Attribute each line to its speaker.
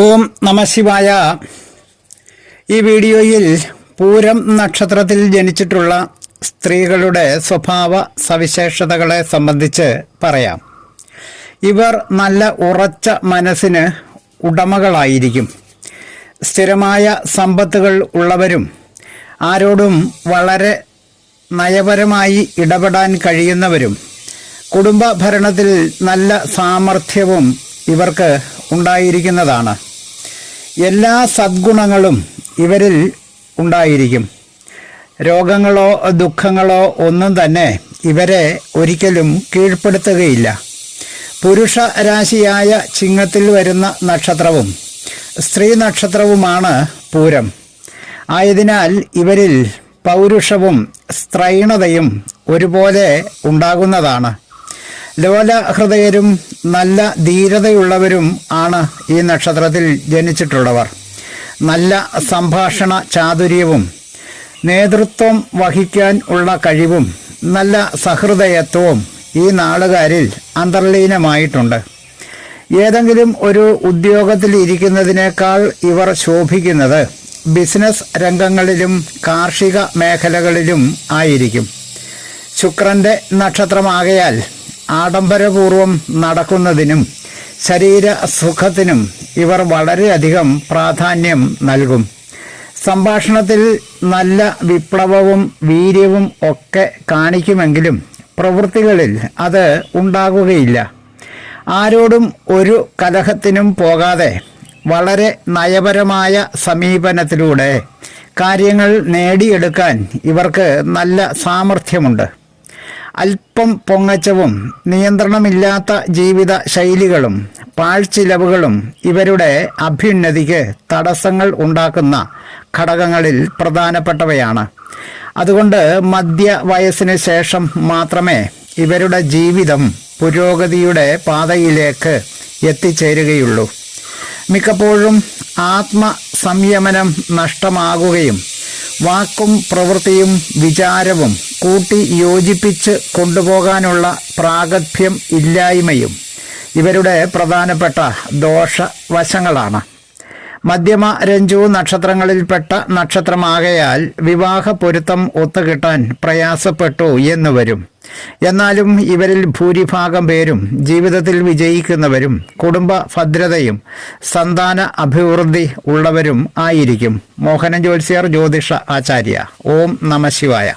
Speaker 1: ഓം നമഃശിവായ. ഈ വീഡിയോയിൽ പൂരം നക്ഷത്രത്തിൽ ജനിച്ചിട്ടുള്ള സ്ത്രീകളുടെ സ്വഭാവ സവിശേഷതകളെ സംബന്ധിച്ച് പറയാം. ഇവർ നല്ല ഉറച്ച മനസ്സിന് ഉടമകളായിരിക്കും. സ്ഥിരമായ സമ്പത്തുകൾ ഉള്ളവരും ആരോടും വളരെ നയപരമായി ഇടപെടാൻ കഴിയുന്നവരും കുടുംബ ഭരണത്തിൽ നല്ല സാമർഥ്യവും ഇവർക്ക് ഉണ്ടായിരിക്കുന്നതാണ്. എല്ലാ സദ്ഗുണങ്ങളും ഇവരിൽ ഉണ്ടായിരിക്കും. രോഗങ്ങളോ ദുഃഖങ്ങളോ ഒന്നും തന്നെ ഇവരെ ഒരിക്കലും കീഴ്പ്പെടുത്തുകയില്ല. പുരുഷ രാശിയായ ചിങ്ങത്തിൽ വരുന്ന നക്ഷത്രവും സ്ത്രീ നക്ഷത്രവുമാണ് പൂരം. ആയതിനാൽ ഇവരിൽ പൗരുഷവും സ്ത്രൈണതയും ഒരുപോലെ ഉണ്ടാകുന്നതാണ്. ലോലഹൃദയരും നല്ല ധീരതയുള്ളവരും ആണ് ഈ നക്ഷത്രത്തിൽ ജനിച്ചിട്ടുള്ളവർ. നല്ല സംഭാഷണ ചാതുര്യവും നേതൃത്വം വഹിക്കാൻ ഉള്ള കഴിവും നല്ല സഹൃദയത്വവും ഈ നാളുകാരിൽ അന്തർലീനമായിട്ടുണ്ട്. ഏതെങ്കിലും ഒരു ഉദ്യോഗത്തിൽ ഇരിക്കുന്നതിനേക്കാൾ ഇവർ ശോഭിക്കുന്നത് ബിസിനസ് രംഗങ്ങളിലും കാർഷിക മേഖലകളിലും ആയിരിക്കും. ശുക്രന്റെ നക്ഷത്രമാകയാൽ ആഡംബരപൂർവം നടക്കുന്നതിനും ശരീരസുഖത്തിനും ഇവർ വളരെയധികം പ്രാധാന്യം നൽകും. സംഭാഷണത്തിൽ നല്ല വിപ്ലവവും വീര്യവും ഒക്കെ കാണിക്കുമെങ്കിലും പ്രവൃത്തികളിൽ അത് ഉണ്ടാകുകയില്ല. ആരോടും ഒരു കലഹത്തിനും പോകാതെ വളരെ നയപരമായ സമീപനത്തിലൂടെ കാര്യങ്ങൾ നേടിയെടുക്കാൻ ഇവർക്ക് നല്ല സാമർഥ്യമുണ്ട്. അല്പം പൊങ്ങച്ചവും നിയന്ത്രണമില്ലാത്ത ജീവിത ശൈലികളും പാഴ്ചിലവുകളും ഇവരുടെ അഭ്യുന്നതിക്ക് തടസ്സങ്ങൾ ഉണ്ടാക്കുന്ന ഘടകങ്ങളിൽ പ്രധാനപ്പെട്ടവയാണ്. അതുകൊണ്ട് മധ്യ വയസ്സിന് ശേഷം മാത്രമേ ഇവരുടെ ജീവിതം പുരോഗതിയുടെ പാതയിലേക്ക് എത്തിച്ചേരുകയുള്ളൂ. മിക്കപ്പോഴും ആത്മസംയമനം നഷ്ടമാകുകയും വാക്കും പ്രവൃത്തിയും വിചാരവും കൂട്ടി യോജിപ്പിച്ച് കൊണ്ടുപോകാനുള്ള പ്രാഗൽഭ്യം ഇല്ലായ്മയും ഇവരുടെ പ്രധാനപ്പെട്ട ദോഷവശങ്ങളാണ്. മധ്യമ രഞ്ജു നക്ഷത്രങ്ങളിൽപ്പെട്ട നക്ഷത്രമാകയാൽ വിവാഹ പൊരുത്തം ഒത്തുകിട്ടാൻ പ്രയാസപ്പെട്ടു എന്ന് വരും. എന്നാലും ഇവരിൽ ഭൂരിഭാഗം പേരും ജീവിതത്തിൽ വിജയിക്കുന്നവരും കുടുംബ ഭദ്രതയും സന്താന അഭിവൃദ്ധി ഉള്ളവരും ആയിരിക്കും. മോഹനൻ ജ്യോത്സ്യർ ജ്യോതിഷ ആചാര്യ. ഓം നമഃശിവായ.